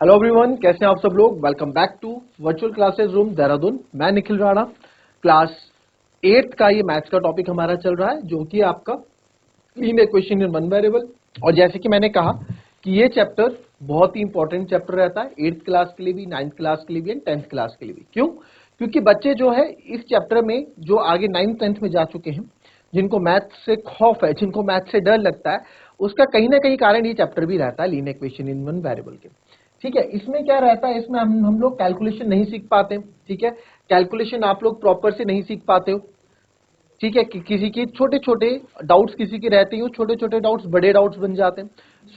Hello everyone, कैसे हैं आप सब लोग। Welcome back to virtual classes room Dehradun. मैं निखिल राणा। क्लास 8 का ये मैथ्स का टॉपिक हमारा चल रहा है, जो कि आपका linear equation in one variable. और जैसे कि मैंने कहा कि ये चैप्टर बहुत ही इंपॉर्टेंट चैप्टर रहता है 8th क्लास के लिए भी, 9th क्लास के लिए भी एंड 10th क्लास के लिए भी। क्यों? क्योंकि बच्चे जो है इस चैप्टर में जो आगे 9th 10th में जा चुके हैं, जिनको मैथ से खौफ है, जिनको मैथ से डर लगता है, उसका कहीं ना कहीं कारण ये चैप्टर भी रहता है linear equation in one variable के। ठीक है, इसमें क्या रहता है, इसमें हम लोग कैलकुलेशन नहीं सीख पाते। ठीक है, कैलकुलेशन आप लोग प्रॉपर से नहीं सीख पाते हो। ठीक है, कि किसी की छोटे छोटे डाउट्स किसी के रहते ही, छोटे छोटे डाउट्स बड़े डाउट्स बन जाते हैं।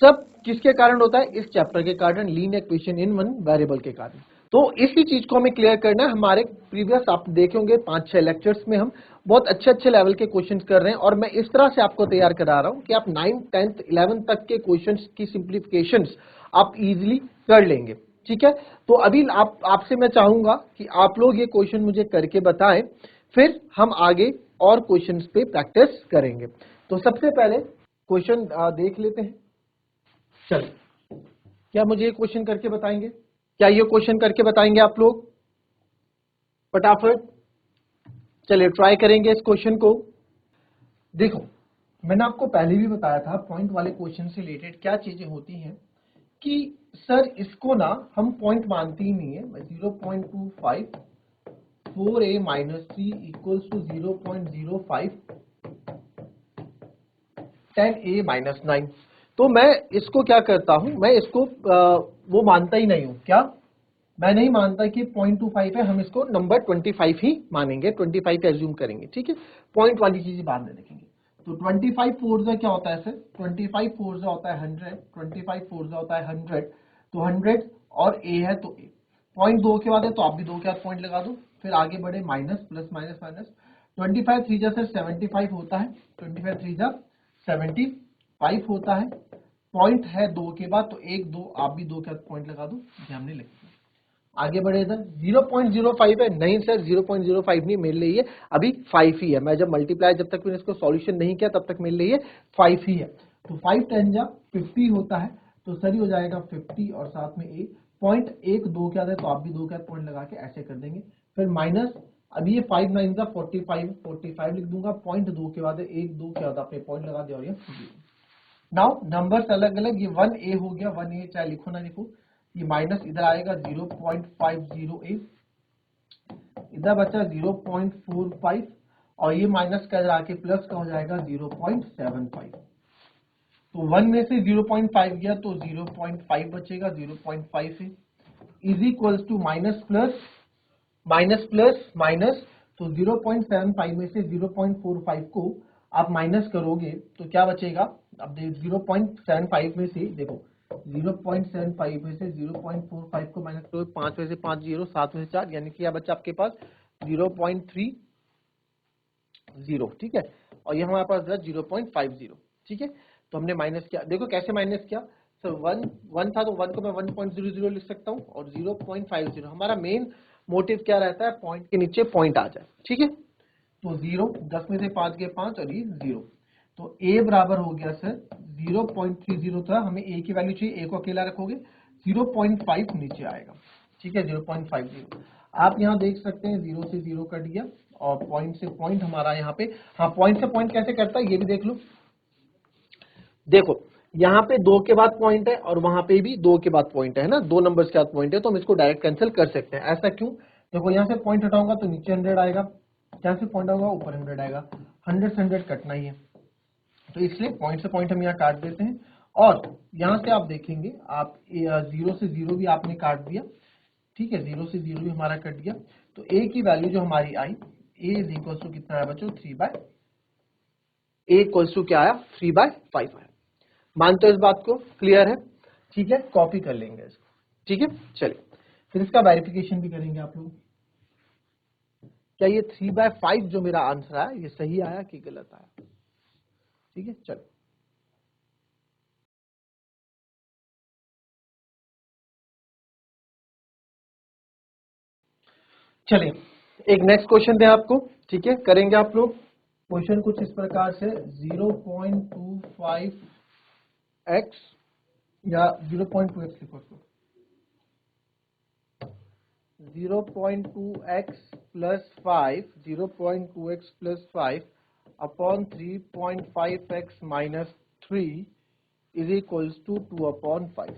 सब किसके कारण होता है? इस चैप्टर के कारण, linear equation in one variable के कारण। तो इसी चीज को हमें क्लियर करना है। हमारे प्रीवियस आप देखे होंगे 5-6 लेक्चर्स में हम बहुत अच्छे अच्छे लेवल के क्वेश्चंस कर रहे हैं, और मैं इस तरह से आपको तैयार करा रहा हूं कि आप 9th 10th 11th तक के क्वेश्चंस की सिंप्लीफिकेशंस आप इजीली कर लेंगे। ठीक है, तो अभी आपसे मैं चाहूंगा कि आप लोग ये क्वेश्चन मुझे करके बताएं, फिर हम आगे और क्वेश्चंस पे प्रैक्टिस करेंगे। तो सबसे पहले क्वेश्चन देख लेते हैं। चलिए, क्या मुझे ये क्वेश्चन करके बताएंगे? क्या ये क्वेश्चन करके बताएंगे आप लोग फटाफट? चलिए ट्राई करेंगे इस क्वेश्चन को। देखो, मैंने आपको पहले भी बताया था पॉइंट वाले क्वेश्चन से रिलेटेड क्या चीजें होती हैं कि सर इसको ना हम पॉइंट मानते ही नहीं है। 0.25 4a minus 3 equals to 0.05 10a minus 9। तो मैं इसको क्या करता हूं, मैं इसको वो मानता ही नहीं हूं। क्या? मैं नहीं मानता कि 0.25 है, हम इसको नंबर 25 ही मानेंगे, 25 एज्यूम करेंगे। ठीक है, पॉइंट वाली चीज बाद में देखेंगे। तो 25 फोर क्या होता है सर? 25 फोर होता है 100, 25 फोर होता है 100। तो 100 और a है तो a पॉइंट 2 के बाद है, तो आप भी 2 के बाद पॉइंट लगा दो। फिर आगे बढ़े, minus plus minus minus. 25 three जा सर 75 होता है, 25 थ्री जा 75 होता है। पॉइंट है 2 के बाद, तो 1 2 आप भी 2 के बाद पॉइंट लगा दो, ध्यान नहीं लगेगा। आगे बढ़े इधर 0.05 है, नहीं सर 0.05 नहीं, मेरे लिए ये अभी 5 ही है। मैं जब मल्टीप्लाई, जब तक मैंने इसको सॉल्यूशन नहीं किया तब तक मेरे लिए ये 5 ही है। तो 5 10 जा 50 होता है, तो सर ही हो जाएगा 50 और साथ में ए पॉइंट 1 2 के आधा, तो आप भी 2 के पॉइंट लगा के ऐसे कर देंगे। फिर माइनस, अभी ये 5 9 जा 45 लिख दूंगा। पॉइंट 2 के बाद 1 2 के बाद आपने पॉइंट लगा दिया और ये नाउ नंबर्स अलग अलग। ये 1a हो गया, 1a चाहे लिखो ना लिखो, ये माइनस इधर आएगा 0.50a, इधर बचा 0.45, और ये माइनस का इधर आके प्लस का हो जाएगा 0.75। तो 1 में से 0.5 गया तो 0.5 बचेगा, 0.5 है is equals to minus plus minus plus minus. तो 0.75 में से 0.45 को आप माइनस करोगे तो क्या बचेगा? अब 0.75 में से देखो, 0.75 में से 0.45 को माइनस करोगे, 5 में से 5 0, 7 में से 4, यानी कि क्या बचा आपके पास? 0.30। ठीक है, और ये हमारे पास 0.50। ठीक है, तो हमने माइनस किया। देखो कैसे माइनस किया सर, 1 था तो 1 को मैं 1.00 लिख सकता हूँ, और 0.50 हमारा मेन मोटिव क्या रहता है? पॉइंट के नीचे पॉइंट आ जाए। ठीक है, तो 0 10 में से 5 गए 5 और ये 0। तो a बराबर हो गया सर 0.30 था, हमें a की वैल्यू चाहिए, a को अकेला रखोगे 0.5 नीचे आएगा। ठीक है, 0.50 आप यहाँ देख सकते हैं, 0 से 0 कट गया और पॉइंट से पॉइंट हमारा यहाँ पे। हाँ, पॉइंट से पॉइंट कैसे करता है ये भी देख लो। देखो यहाँ पे 2 के बाद पॉइंट है और वहां पे भी 2 के बाद पॉइंट है ना, 2 नंबर्स के बाद पॉइंट है, तो हम इसको डायरेक्ट कैंसिल कर सकते हैं। ऐसा क्यों? देखो यहाँ से पॉइंट हटाऊंगा तो नीचे 100 आएगा, यहाँ से पॉइंट होगा ऊपर 100 आएगा, 100 से 100 कटना ही है, तो इसलिए पॉइंट से पॉइंट हम यहाँ काट देते हैं। और यहाँ से आप देखेंगे, आप 0 से 0 भी आपने काट दिया। ठीक है, 0 से 0 भी हमारा कट गया, तो a की वैल्यू जो हमारी आई, a इज इक्वल टू कितना है बच्चों? 3/, a इक्वल्स टू क्या आया? 3/5 आया। मानते हो इस बात को? क्लियर है? ठीक है, कॉपी कर लेंगे इसको। ठीक है, चलिए फिर इसका वेरिफिकेशन भी करेंगे आप लोग। क्या ये 3/5 जो मेरा आंसर आया ये सही आया कि गलत आया? ठीक है, चलो चलिए एक नेक्स्ट क्वेश्चन दें आपको। ठीक है, करेंगे आप लोग। क्वेश्चन कुछ इस प्रकार से, 0.25x या 0.2x लिखो इसको। 0.2x plus 5, 0.2x plus 5 upon 3.5x minus 3 is equals to 2 upon 5.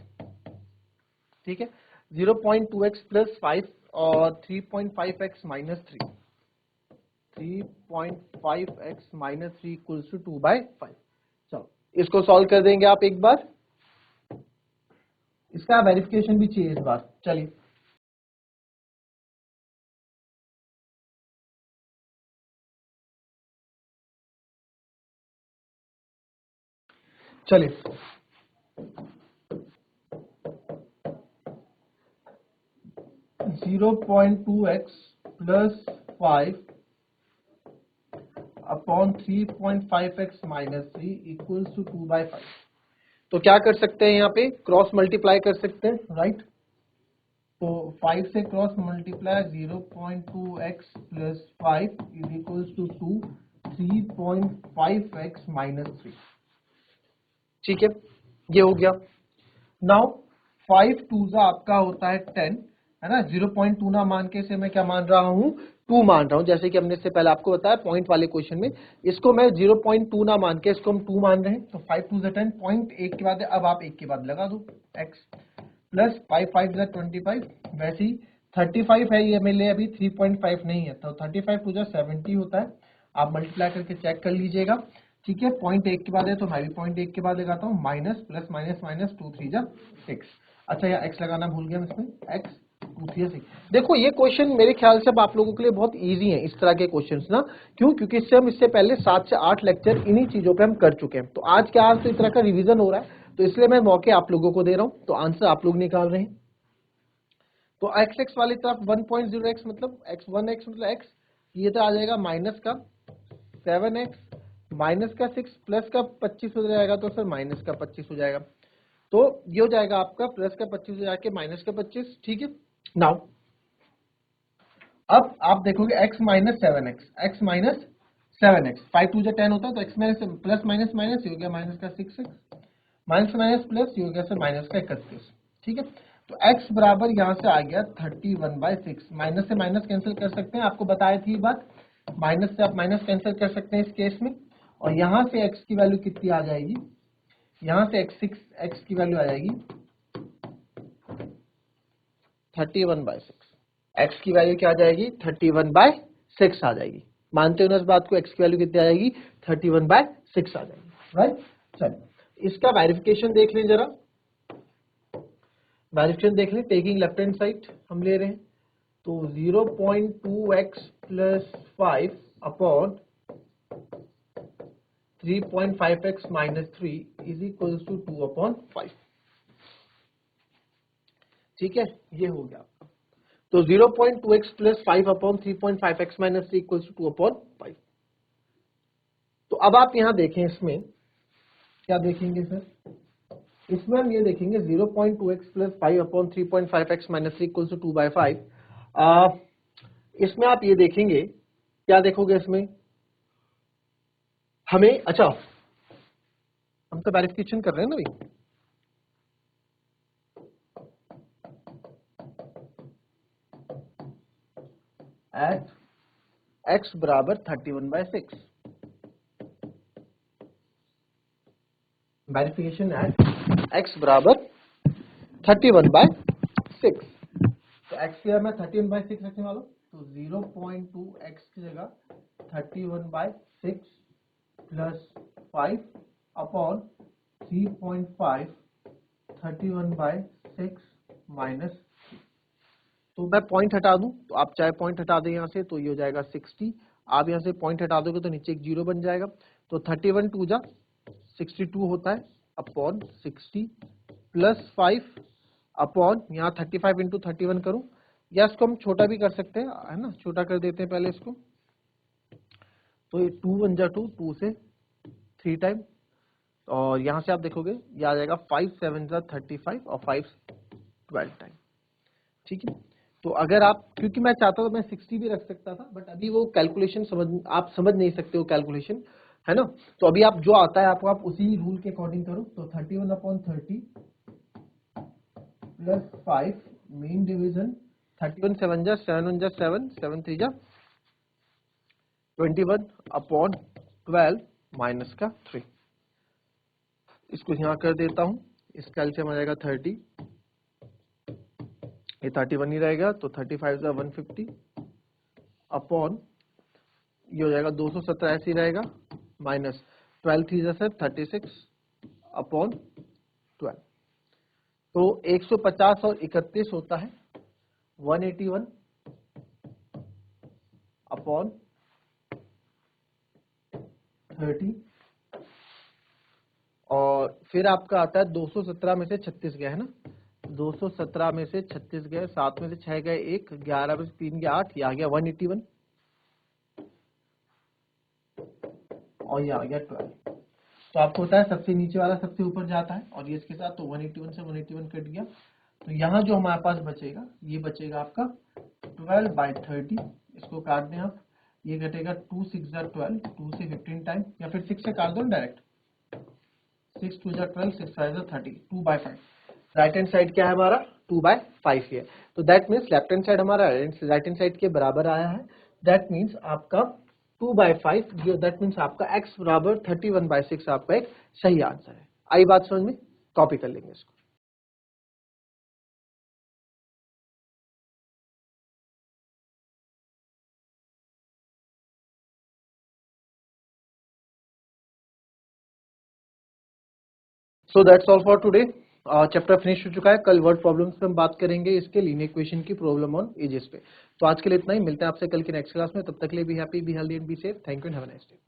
ठीक है, 0.2x plus 5 और 3.5x minus 3, 3.5x minus 3 equals to 2 by 5. चलो इसको सॉल्व कर देंगे आप एक बार, इसका वेरिफिकेशन भी चाहिए इस बार। चलिए चलिए 0.2x plus 5 upon 3.5x minus 3 equals to 2 by 5। तो क्या कर सकते हैं, यहाँ पे क्रॉस मल्टीप्लाई कर सकते हैं, राइट। तो 5 से cross multiply 0.2x plus 5 is equals to 2 3.5x minus 3। ठीक है, ये हो गया। नाउ 5 2 आपका होता है 10, है ना। 0.2 ना मान के से मैं क्या मान रहा हूँ, 2 मान रहा हूँ, जैसे कि हमने इससे पहले आपको बताया पॉइंट वाले क्वेश्चन में। इसको मैं 0.2 ना मान के इसको हम 2 मान रहे हैं, तो 5 2 10, पॉइंट एक के बाद है, अब आप एक के बाद लगा दो x प्लस 5 5 25। वैसे ही 35 है, ये मेरे लिए अभी 3.5 नहीं है, तो 35 2 70 होता है। आप मल्टीप्लाई करके चेक कर लीजिएगा। ठीक है, पॉइंट एक के बाद है तो मैं भी पॉइंट एक के बाद लगाता हूँ, माइनस प्लस माइनस माइनस 2 3 6। अच्छा, यहाँ x लगाना भूल गया इसमें, x 2 3 6। देखो ये क्वेश्चन मेरे ख्याल से अब आप लोगों के लिए बहुत इजी है, इस तरह के क्वेश्चंस ना। क्यों? क्योंकि इससे पहले 7 से 8 लेक्चर इन्हीं चीजों पे हम कर चुके हैं। तो आज क्या, आज तो इस तरह का रिवीजन हो रहा है, तो इसलिए मैं मौके आप लोगों को दे रहा हूँ, तो आंसर आप लोग निकाल रहे हैं। तो x x वाली तरफ 1.0x मतलब x 1x मतलब x, ये तो आ जाएगा माइनस का 7x माइनस का 6 प्लस का 25 हो जाएगा, तो सर माइनस का 25 हो जाएगा। तो ये हो जाएगा आपका प्लस का 25 हो जाके माइनस का 25। ठीक है, नाउ अब आप देखोगे x minus 7x, x minus 7x, 5 2 10 होता है, तो x minus plus minus minus हो गया माइनस का 6x, माइनस माइनस प्लस हो गया सर माइनस का 31। ठीक है, तो x बराबर यहाँ से आ गया 31/6। माइनस से माइनस कैंसिल कर सकते हैं, आपको बताया थी बात, माइनस से आप माइनस कैंसिल कर सकते हैं इस केस में। और यहाँ से x की वैल्यू कितनी आ जाएगी, यहाँ से x की वैल्यू आ जाएगी 31/6। x की वैल्यू क्या आ जाएगी, 31/6 आ जाएगी। मानते हो ना इस बात को, x की वैल्यू कितनी आ जाएगी, 31/6 आ जाएगी, राइट। चलिए इसका वेरिफिकेशन देख लें जरा, वेरिफिकेशन देख लें। टेकिंग लेफ्ट हैंड साइड हम ले रहे हैं, तो 0.2x plus 5 upon 3.5x minus 3 is equal to 2 upon 5। ठीक है, ये हो गया आपका। तो 0.2x plus 5 upon 3.5x minus 3 equal to 2 upon 5। तो अब आप यहां देखें, इसमें क्या देखेंगे सर, इसमें हम ये देखेंगे 0.2x plus 5 upon 3.5x minus 3 equal to 2 by 5। इसमें आप ये देखेंगे, क्या देखोगे इसमें हमें, अच्छा हम तो वेरिफिकेशन कर रहे हैं ना भाई, एट x बराबर 31/6, वेरिफिकेशन एट x बराबर 31/6। तो x की मैं 31/6 रखने वाला हूँ, तो 0.2x की जगह 31/6 प्लस 5 अपॉन 3.5 31/6 माइनस। तो मैं पॉइंट हटा दूं, तो आप चाहे पॉइंट हटा दें यहाँ से, तो ये हो जाएगा 60। आप यहाँ से पॉइंट हटा दोगे तो नीचे एक 0 बन जाएगा, तो 31 2 जा 62 होता है अपॉन 60 प्लस 5 अपॉन यहाँ 35 इंटू 31 करूं, या इसको हम छोटा भी कर सकते हैं, है ना, छोटा कर देते हैं पहले इसको। तो ये 2 1 जा 2, 2 से 3 टाइम, और यहाँ से आप देखोगे ये आ जाएगा 5 7 जा 35 और 5 12 टाइम। ठीक है, तो अगर आप, क्योंकि मैं चाहता था मैं 60 भी रख सकता था, बट अभी वो कैलकुलेशन आप समझ नहीं सकते हो कैलकुलेशन, है ना। तो अभी आप जो आता है आपको, आप उसी रूल के अकॉर्डिंग करो। तो 31/30 प्लस 5 मेन डिवीजन 31 7 जा 7 1 जा 7 7 3 जा 21 अपॉन 12 माइनस का 3। इसको यहाँ कर देता हूँ, इसका एलसीएम आ जाएगा 30, ये 31 ही रहेगा तो 35 जा 150 अपॉन ये हो जाएगा 217 ऐसे ही रहेगा माइनस 12 3 जा सर 36 अपॉन 12। तो 150 और 31 होता है 181 अपॉन 30 और फिर आपका आता है 217 में से 36 गए है ना, 217 में से 36 गए, 7 में से 6 गए 1, 11 में से 3 गए 8, ये आ गया 181 और ये आ गया 12। तो आपको होता है सबसे नीचे वाला सबसे ऊपर जाता है और ये इसके साथ, तो 181 से 181 कट गया। तो यहाँ जो हमारे पास बचेगा ये बचेगा आपका 12/30, इसको काट दें आप, ये घटेगा 2 6 जा 12, 2 से 15 टाइम या फिर 6 से काट दो डायरेक्ट, 6 2 जा 12, 6 5 जा 30, 2/5। राइट हैंड साइड क्या है हमारा 2/5 है, तो that means left hand side हमारा राइट हैंड साइड के बराबर आया है। दैट मीन्स आपका 2/5 जो दैट मीन्स आपका x बराबर 31/6 आपका एक सही आंसर है। आई बात समझ में? कॉपी कर लेंगे इसको। So that's all for today. Chapter finish हो चुका है। कल वर्ड प्रॉब्लम्स पे हम बात करेंगे इसके लीनियर इक्वेशन की प्रॉब्लम ऑन एजेस पे। तो आज के लिए इतना ही, मिलते हैं आपसे कल की नेक्स्ट क्लास में। तब तक के लिए be happy, be healthy and be safe. Thank you and have a nice day.